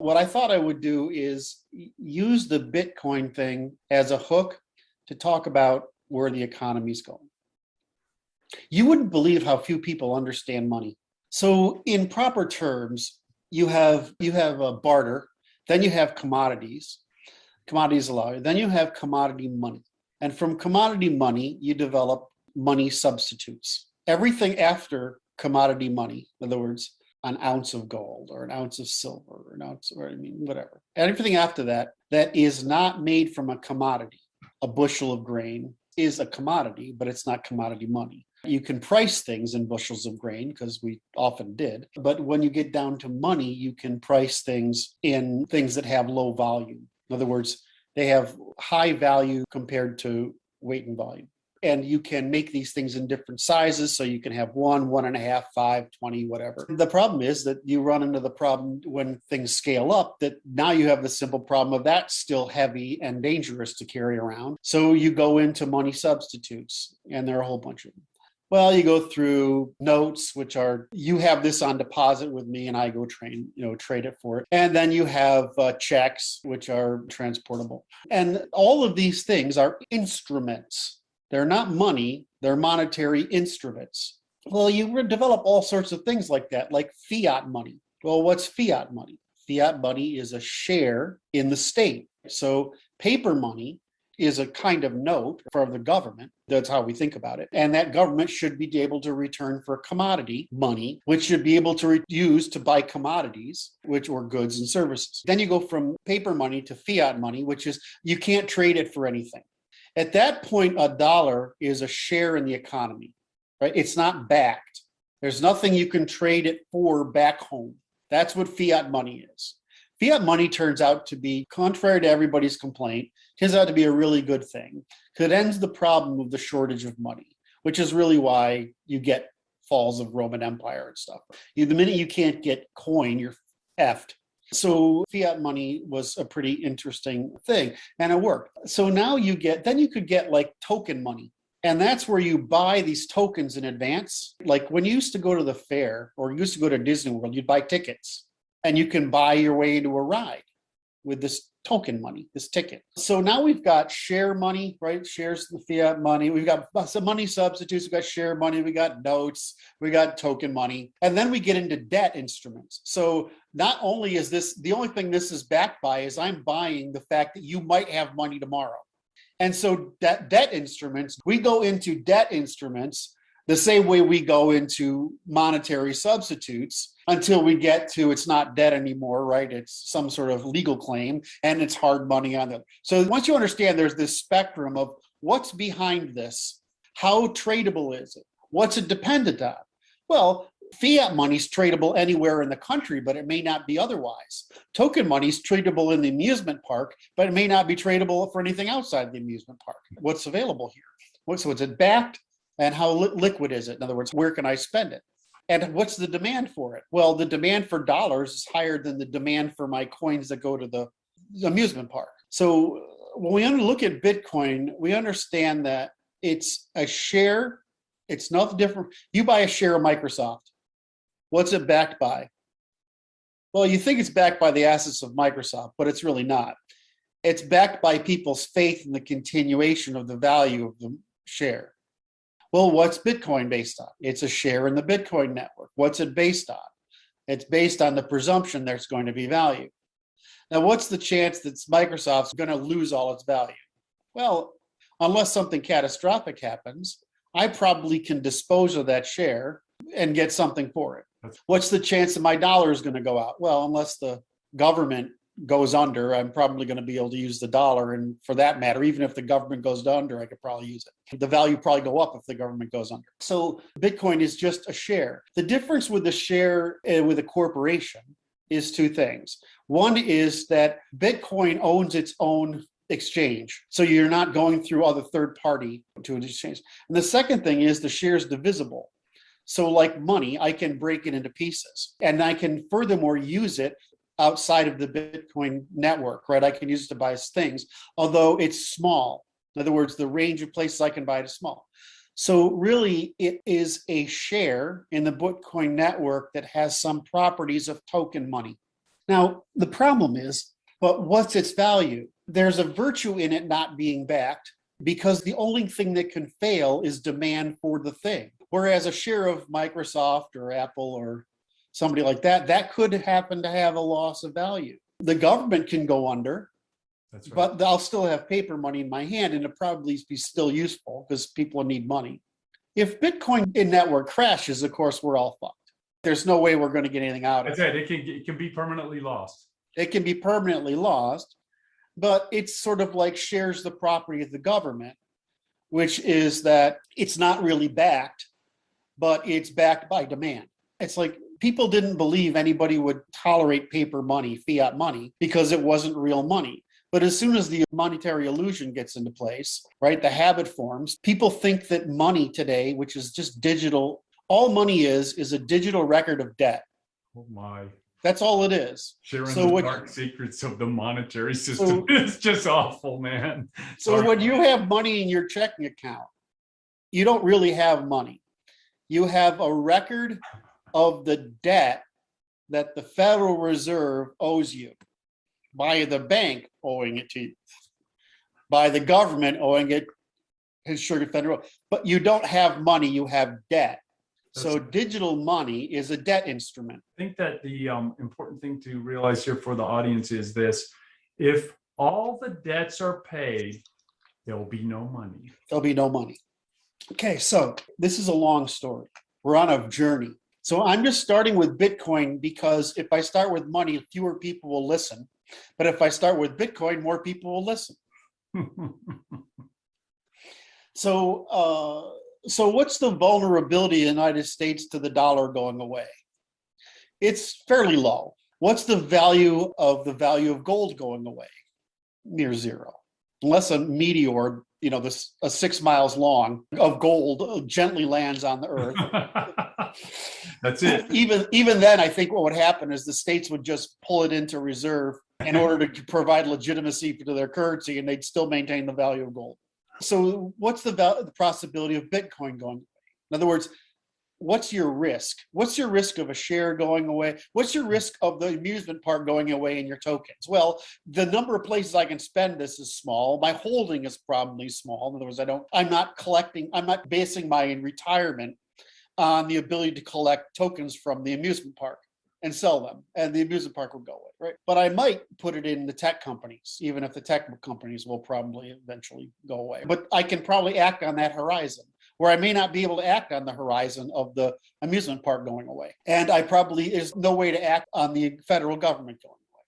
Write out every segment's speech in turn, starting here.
what I thought I would do is use the Bitcoin thing as a hook to talk about where the economy's going. You wouldn't believe how few people understand money. So in proper terms, you have a barter, then you have commodities allow, then you have commodity money. And from commodity money, you develop money substitutes. Everything after commodity money, in other words, an ounce of gold or an ounce of silver or an ounce, or whatever. Everything after that, that is not made from a commodity. A bushel of grain is a commodity, but it's not commodity money. You can price things in bushels of grain because we often did. But when you get down to money, you can price things in things that have low volume. In other words, they have high value compared to weight and volume. And you can make these things in different sizes. So you can have 1, 1.5, 5, 20, whatever. The problem is that you run into the problem when things scale up that now you have the simple problem of that's still heavy and dangerous to carry around. So you go into money substitutes, and there are a whole bunch of them. Well, you go through notes, which are, you have this on deposit with me and I go trade it for it. And then you have checks, which are transportable. And all of these things are instruments. They're not money, they're monetary instruments. Well, you develop all sorts of things like that, like fiat money. Well, what's fiat money? Fiat money is a share in the state. So paper money is a kind of note for the government. That's how we think about it. And that government should be able to return for commodity money, which should be able to use to buy commodities, which were goods and services. Then you go from paper money to fiat money, which is you can't trade it for anything. At that point, a dollar is a share in the economy, right? It's not backed. There's nothing you can trade it for back home. That's what fiat money is. Fiat money turns out to be, contrary to everybody's complaint, turns out to be a really good thing because it ends the problem of the shortage of money, which is really why you get falls of Roman Empire and stuff. The minute you can't get coin, you're effed. So fiat money was a pretty interesting thing, and it worked. So now you could get like token money. And that's where you buy these tokens in advance. Like when you used to go to the fair or you used to go to Disney World, you'd buy tickets. And you can buy your way into a ride with this token money, this ticket. So now we've got share money, right? Shares the fiat money. We've got some money substitutes. We've got share money. We got notes. We got token money. And then we get into debt instruments. So not only is this, the only thing this is backed by is I'm buying the fact that you might have money tomorrow. And so debt instruments, we go into debt instruments the same way we go into monetary substitutes until we get to it's not debt anymore, right? It's some sort of legal claim and it's hard money on it. So once you understand there's this spectrum of what's behind this, how tradable is it? What's it dependent on? Well, fiat money's tradable anywhere in the country, but it may not be otherwise. Token money's tradable in the amusement park, but it may not be tradable for anything outside the amusement park. What's available here? So is it backed? And how liquid is it? In other words, where can I spend it? And what's the demand for it? Well, the demand for dollars is higher than the demand for my coins that go to the amusement park. So when we look at Bitcoin, we understand that it's a share. It's nothing different. You buy a share of Microsoft. What's it backed by? Well, you think it's backed by the assets of Microsoft, but it's really not. It's backed by people's faith in the continuation of the value of the share. Well, what's Bitcoin based on? It's a share in the Bitcoin network. What's it based on? It's based on the presumption there's going to be value. Now, what's the chance that Microsoft's going to lose all its value? Well, unless something catastrophic happens, I probably can dispose of that share and get something for it. What's the chance that my dollar is going to go out? Well, unless the government goes under, I'm probably going to be able to use the dollar. And for that matter, even if the government goes under, I could probably use it. The value probably go up if the government goes under. So Bitcoin is just a share. The difference with the share with a corporation is two things. One is that Bitcoin owns its own exchange. So you're not going through other third party to an exchange. And the second thing is the share is divisible. So like money, I can break it into pieces and I can furthermore use it outside of the Bitcoin network, right? I can use it to buy things, although it's small. In other words, the range of places I can buy it is small. So really, it is a share in the Bitcoin network that has some properties of token money. Now, the problem is, but what's its value? There's a virtue in it not being backed because the only thing that can fail is demand for the thing. Whereas a share of Microsoft or Apple or somebody like that, that could happen to have a loss of value. The government can go under, That's right. but I'll still have paper money in my hand and it'll probably be still useful because people need money. If Bitcoin in network crashes, of course, we're all fucked. There's no way we're going to get anything out of it. It can be permanently lost. It can be permanently lost, but it's sort of like shares the property of the government, which is that it's not really backed, but it's backed by demand. It's like people didn't believe anybody would tolerate paper money, fiat money, because it wasn't real money. But as soon as the monetary illusion gets into place, right, the habit forms, people think that money today, which is just digital, all money is a digital record of debt. Oh my. That's all it is. Sharing the dark secrets of the monetary system is just awful, man. So when you have money in your checking account, you don't really have money. You have a record of the debt that the Federal Reserve owes you, by the bank owing it to you, by the government owing it to the federal, but you don't have money, you have debt. So digital money is a debt instrument. I think that the important thing to realize here for the audience is this: if all the debts are paid, there will be no money. There'll be no money. Okay, so this is a long story. We're on a journey. So I'm just starting with Bitcoin because if I start with money, fewer people will listen. But if I start with Bitcoin, more people will listen. So what's the vulnerability of the United States to the dollar going away? It's fairly low. What's the value of gold going away? Near zero. Unless a meteor, this 6 miles long of gold gently lands on the earth. That's it. Even then, I think what would happen is the states would just pull it into reserve in order to provide legitimacy to their currency, and they'd still maintain the value of gold. So what's the possibility of Bitcoin going away? In other words, what's your risk? What's your risk of a share going away? What's your risk of the amusement park going away in your tokens? Well, the number of places I can spend this is small. My holding is probably small. In other words, I'm not basing my retirement on the ability to collect tokens from the amusement park and sell them, and the amusement park will go away, right? But I might put it in the tech companies, even if the tech companies will probably eventually go away. But I can probably act on that horizon, where I may not be able to act on the horizon of the amusement park going away. And there's no way to act on the federal government going away.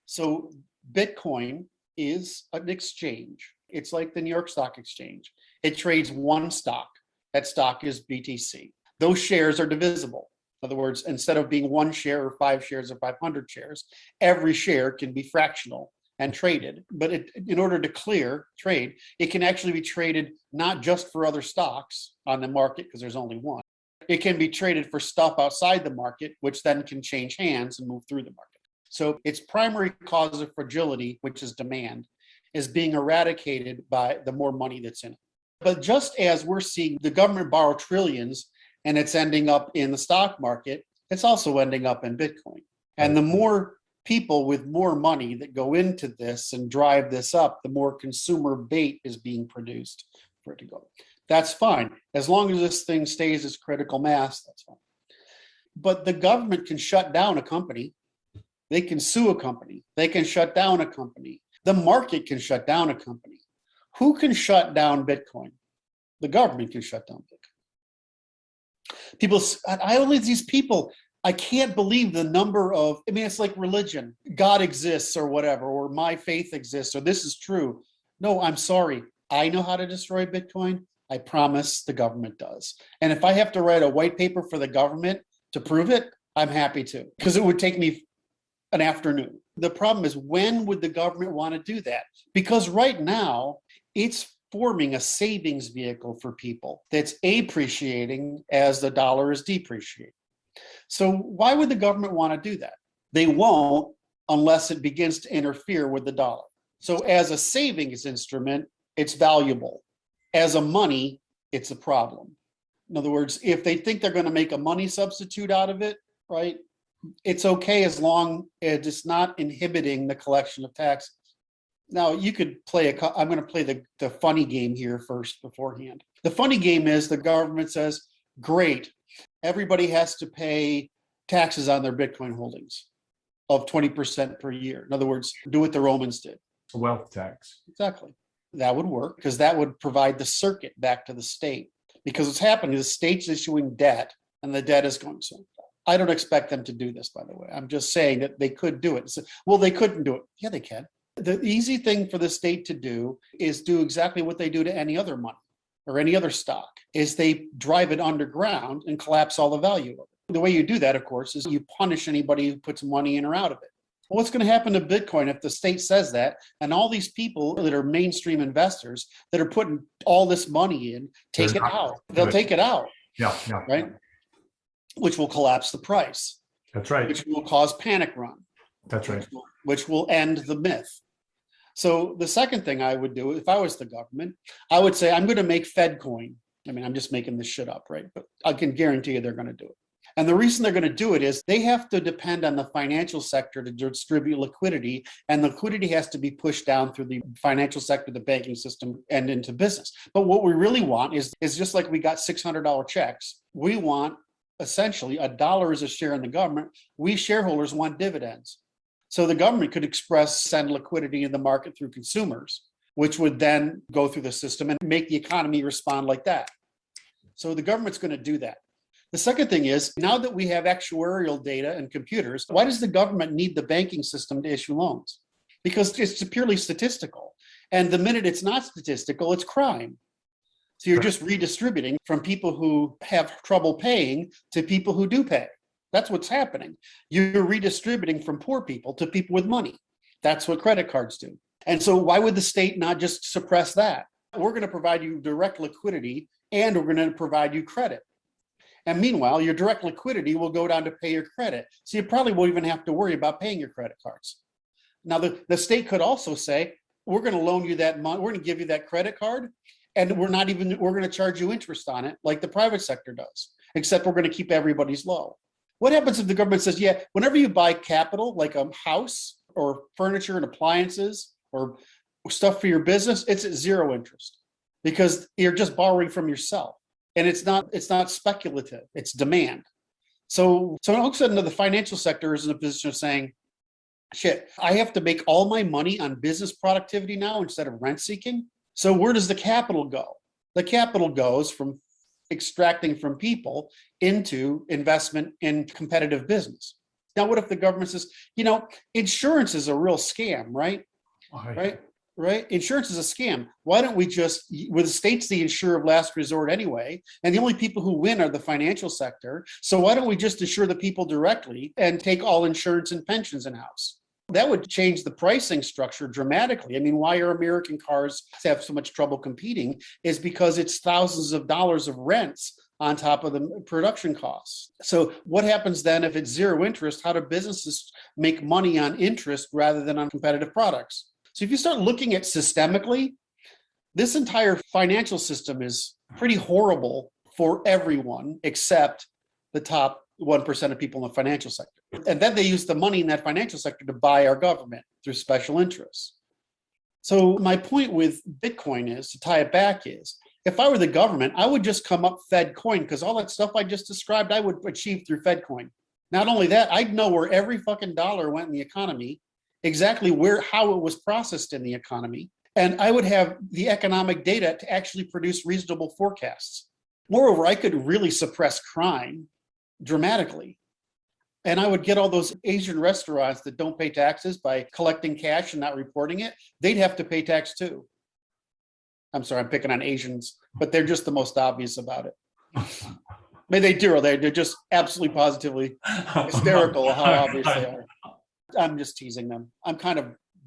So Bitcoin is an exchange. It's like the New York Stock Exchange. It trades one stock. That stock is BTC. Those shares are divisible. In other words, instead of being one share or 5 shares or 500 shares, every share can be fractional and traded. But in order to trade, it can actually be traded not just for other stocks on the market, because there's only one. It can be traded for stuff outside the market, which then can change hands and move through the market. So its primary cause of fragility, which is demand, is being eradicated by the more money that's in it. But just as we're seeing the government borrow trillions and it's ending up in the stock market, it's also ending up in Bitcoin. And the more people with more money that go into this and drive this up, the more consumer bait is being produced for it to go. That's fine. As long as this thing stays as critical mass, that's fine. But the government can shut down a company. They can sue a company. They can shut down a company. The market can shut down a company. Who can shut down Bitcoin? The government can shut down Bitcoin. I can't believe the number of, it's like religion. God exists or whatever, or my faith exists, or this is true. No, I'm sorry. I know how to destroy Bitcoin. I promise the government does. And if I have to write a white paper for the government to prove it, I'm happy to, because it would take me an afternoon. The problem is, when would the government want to do that? Because right now, it's forming a savings vehicle for people that's appreciating as the dollar is depreciating. So why would the government want to do that? They won't unless it begins to interfere with the dollar. So as a savings instrument, it's valuable. As a money, it's a problem. In other words, if they think they're going to make a money substitute out of it, right, it's okay as long as it's not inhibiting the collection of taxes. Now, you could play I'm going to play the funny game here first beforehand. The funny game is the government says, great, everybody has to pay taxes on their Bitcoin holdings of 20% per year. In other words, do what the Romans did. A wealth tax. Exactly. That would work because that would provide the circuit back to the state. Because what's happening is the state's issuing debt and the debt is going so. I don't expect them to do this, by the way. I'm just saying that they could do it. So, well, they couldn't do it. Yeah, they can. The easy thing for the state to do is do exactly what they do to any other money or any other stock, is they drive it underground and collapse all the value of it. The way you do that, of course, is you punish anybody who puts money in or out of it. Well, what's going to happen to Bitcoin if the state says that, and all these people that are mainstream investors that are putting all this money in, take it out? They'll take it out. Yeah. Right? Which will collapse the price. That's right. Which will cause panic run. That's right. Which will end the myth. So the second thing I would do, if I was the government, I would say, I'm going to make Fedcoin. I mean, I'm just making this shit up, right? But I can guarantee you they're going to do it. And the reason they're going to do it is they have to depend on the financial sector to distribute liquidity, and liquidity has to be pushed down through the financial sector, the banking system, and into business. But what we really want is just like we got $600 checks. We want essentially $1 is a share in the government. We shareholders want dividends. So the government could send liquidity in the market through consumers, which would then go through the system and make the economy respond like that. So the government's going to do that. The second thing is, now that we have actuarial data and computers, why does the government need the banking system to issue loans? Because it's purely statistical. And the minute it's not statistical, it's crime. So you're just redistributing from people who have trouble paying to people who do pay. That's what's happening. You're redistributing from poor people to people with money. That's what credit cards do. And so why would the state not just suppress that? We're going to provide you direct liquidity and we're going to provide you credit. And meanwhile, your direct liquidity will go down to pay your credit. So you probably won't even have to worry about paying your credit cards. Now, the state could also say, we're going to loan you that money, we're going to give you that credit card, and we're going to charge you interest on it like the private sector does, except we're going to keep everybody's low. What happens if the government says, yeah, whenever you buy capital, like a house or furniture and appliances or stuff for your business, it's at zero interest because you're just borrowing from yourself. And it's not speculative, it's demand. So all of a sudden the financial sector is in a position of saying, shit, I have to make all my money on business productivity now instead of rent seeking. So where does the capital go? The capital goes from extracting from people into investment in competitive business. Now, what if the government says, insurance is a real scam, right? Right? Insurance is a scam. Why don't we with the state's the insurer of last resort anyway, and the only people who win are the financial sector. So why don't we just insure the people directly and take all insurance and pensions in-house? That would change the pricing structure dramatically. I mean, why are American cars have so much trouble competing is because it's thousands of dollars of rents on top of the production costs. So what happens then if it's zero interest? How do businesses make money on interest rather than on competitive products? So if you start looking at systemically, this entire financial system is pretty horrible for everyone except the top 1% of people in the financial sector. And then they use the money in that financial sector to buy our government through special interests. So my point with Bitcoin is, to tie it back, is if I were the government, I would just come up Fedcoin, because all that stuff I just described, I would achieve through Fedcoin. Not only that, I'd know where every fucking dollar went in the economy, exactly how it was processed in the economy, and I would have the economic data to actually produce reasonable forecasts. Moreover, I could really suppress crime dramatically, and I would get all those Asian restaurants that don't pay taxes by collecting cash and not reporting it. They'd have to pay tax too. I'm sorry, I'm picking on Asians, but they're just the most obvious about it. I mean, they're just absolutely positively hysterical how obvious they are. I'm just teasing them.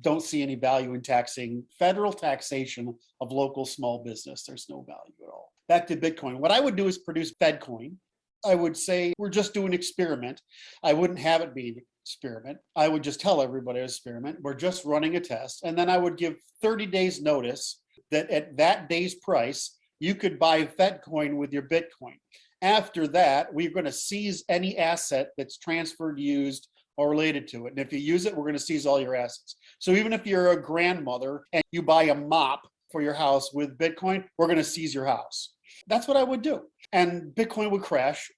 Don't see any value in taxing federal taxation of local small business. There's no value at all. Back to Bitcoin. What I would do is produce Fedcoin. I would say we're just doing an experiment. I wouldn't have it be an experiment. I would just tell everybody it's an experiment. We're just running a test. And then I would give 30 days notice that at that day's price, you could buy Fedcoin with your Bitcoin. After that, we're going to seize any asset that's transferred, used, or related to it. And if you use it, we're going to seize all your assets. So even if you're a grandmother and you buy a mop for your house with Bitcoin, we're going to seize your house. That's what I would do. And Bitcoin would crash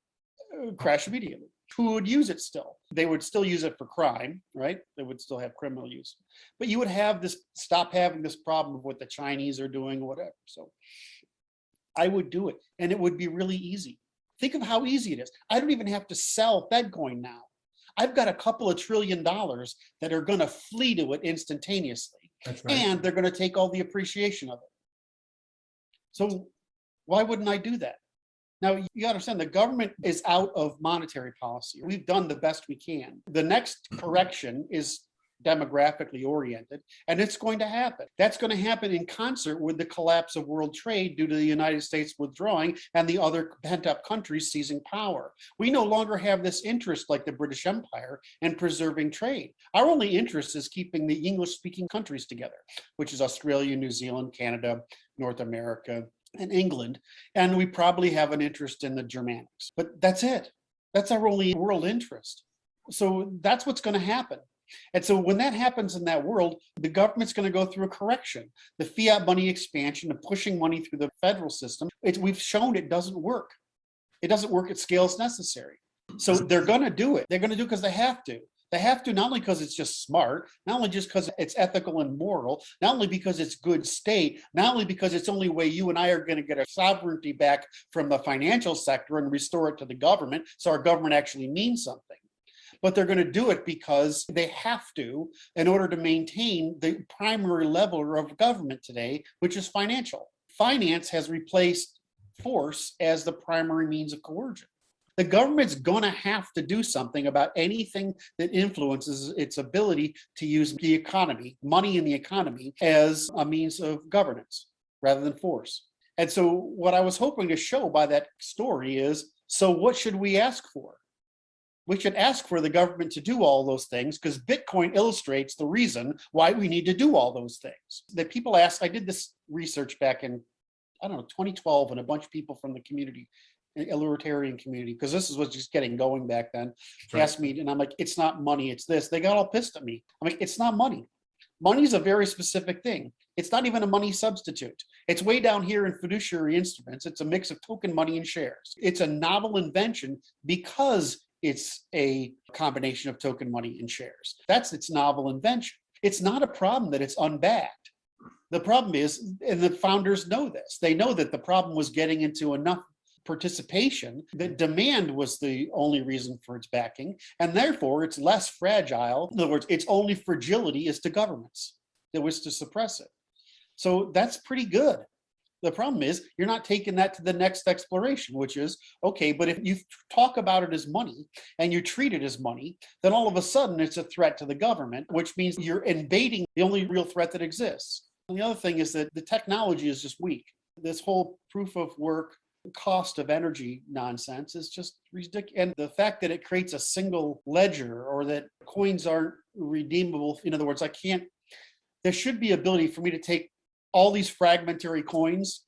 immediately. Who would use it still? They would still use it for crime, right? They would still have criminal use. But you would have this, stop having this problem of what the Chinese are doing, whatever. So I would do it. And it would be really easy. Think of how easy it is. I don't even have to sell Fedcoin now. I've got a couple of $1 trillion that are going to flee to it instantaneously. That's right. And they're going to take all the appreciation of it. So why wouldn't I do that? Now, you understand the government is out of monetary policy. We've done the best we can. The next correction is demographically oriented, and it's going to happen. That's going to happen in concert with the collapse of world trade due to the United States withdrawing and the other pent-up countries seizing power. We no longer have this interest like the British Empire in preserving trade. Our only interest is keeping the English-speaking countries together, which is Australia, New Zealand, Canada, North America, and England, and we probably have an interest in the Germanics. But that's it. That's our only world interest. So that's what's going to happen. And so when that happens in that world, the government's going to go through a correction. The fiat money expansion and pushing money through the federal system, we've shown it doesn't work. It doesn't work at scales necessary. So they're going to do it. They're going to do it because they have to. They have to, not only because it's just smart, not only just because it's ethical and moral, not only because it's good state, not only because it's the only way you and I are going to get our sovereignty back from the financial sector and restore it to the government, so our government actually means something. But they're going to do it because they have to in order to maintain the primary level of government today, which is financial. Finance has replaced force as the primary means of coercion. The government's going to have to do something about anything that influences its ability to use the economy, money in the economy, as a means of governance rather than force. And so what I was hoping to show by that story is, so what should we ask for? We should ask for the government to do all those things because Bitcoin illustrates the reason why we need to do all those things. That people ask, I did this research back in, 2012, and a bunch of people from the community, libertarian community, because this is what's just getting going back then, asked me, and I'm like, it's not money, it's this. They got all pissed at me. I'm like, it's not money. Money is a very specific thing. It's not even a money substitute. It's way down here in fiduciary instruments. It's a mix of token money and shares. It's a novel invention because it's a combination of token money and shares. That's its novel invention. It's not a problem that it's unbacked. The problem is, and the founders know this, they know that the problem was getting into enough participation that demand was the only reason for its backing, and therefore it's less fragile. In other words, its only fragility is to governments that was to suppress it. So that's pretty good. The problem is you're not taking that to the next exploration, which is, okay, but if you talk about it as money and you treat it as money, then all of a sudden it's a threat to the government, which means you're invading the only real threat that exists. And the other thing is that the technology is just weak. This whole proof of work, cost of energy nonsense is just ridiculous. And the fact that it creates a single ledger or that coins aren't redeemable, in other words, there should be ability for me to take all these fragmentary coins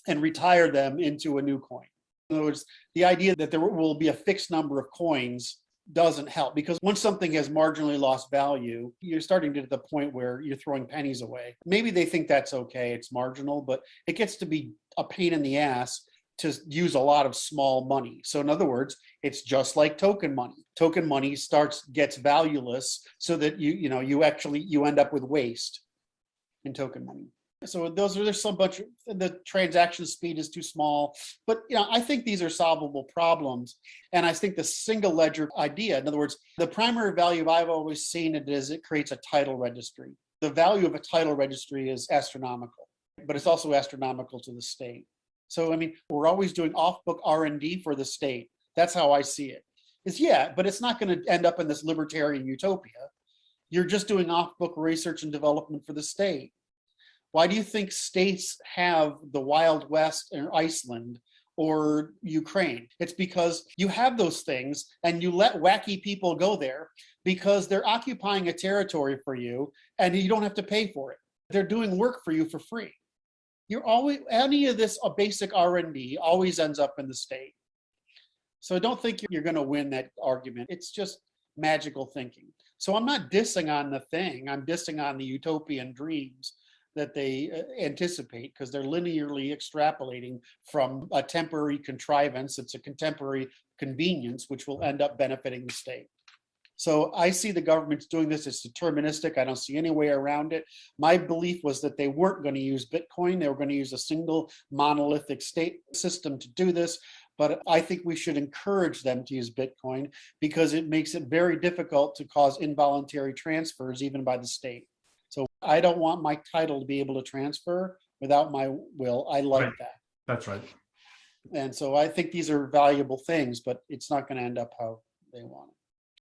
and retire them into a new coin. In other words, the idea that there will be a fixed number of coins doesn't help, because once something has marginally lost value, you're starting to the point where you're throwing pennies away. Maybe they think that's okay, it's marginal, but it gets to be a pain in the ass to use a lot of small money. So in other words, it's just like token money. Token money gets valueless so that you end up with waste in token money. So there's so much, the transaction speed is too small, but I think these are solvable problems. And I think the single ledger idea, in other words, the primary value I've always seen it is it creates a title registry. The value of a title registry is astronomical, but it's also astronomical to the state. So, we're always doing off-book R&D for the state. That's how I see it. But it's not going to end up in this libertarian utopia. You're just doing off-book research and development for the state. Why do you think states have the Wild West or Iceland or Ukraine? It's because you have those things and you let wacky people go there because they're occupying a territory for you and you don't have to pay for it. They're doing work for you for free. You're always, any of this basic R&D always ends up in the state. So I don't think you're going to win that argument. It's just magical thinking. So I'm not dissing on the thing. I'm dissing on the utopian dreams that they anticipate, because they're linearly extrapolating from a temporary contrivance. It's a contemporary convenience, which will end up benefiting the state. So I see the government's doing this. It's deterministic. I don't see any way around it. My belief was that they weren't going to use Bitcoin. They were going to use a single monolithic state system to do this. But I think we should encourage them to use Bitcoin, because it makes it very difficult to cause involuntary transfers, even by the state. So I don't want my title to be able to transfer without my will. I like Right. that. That's right. And so I think these are valuable things, but it's not going to end up how they want it.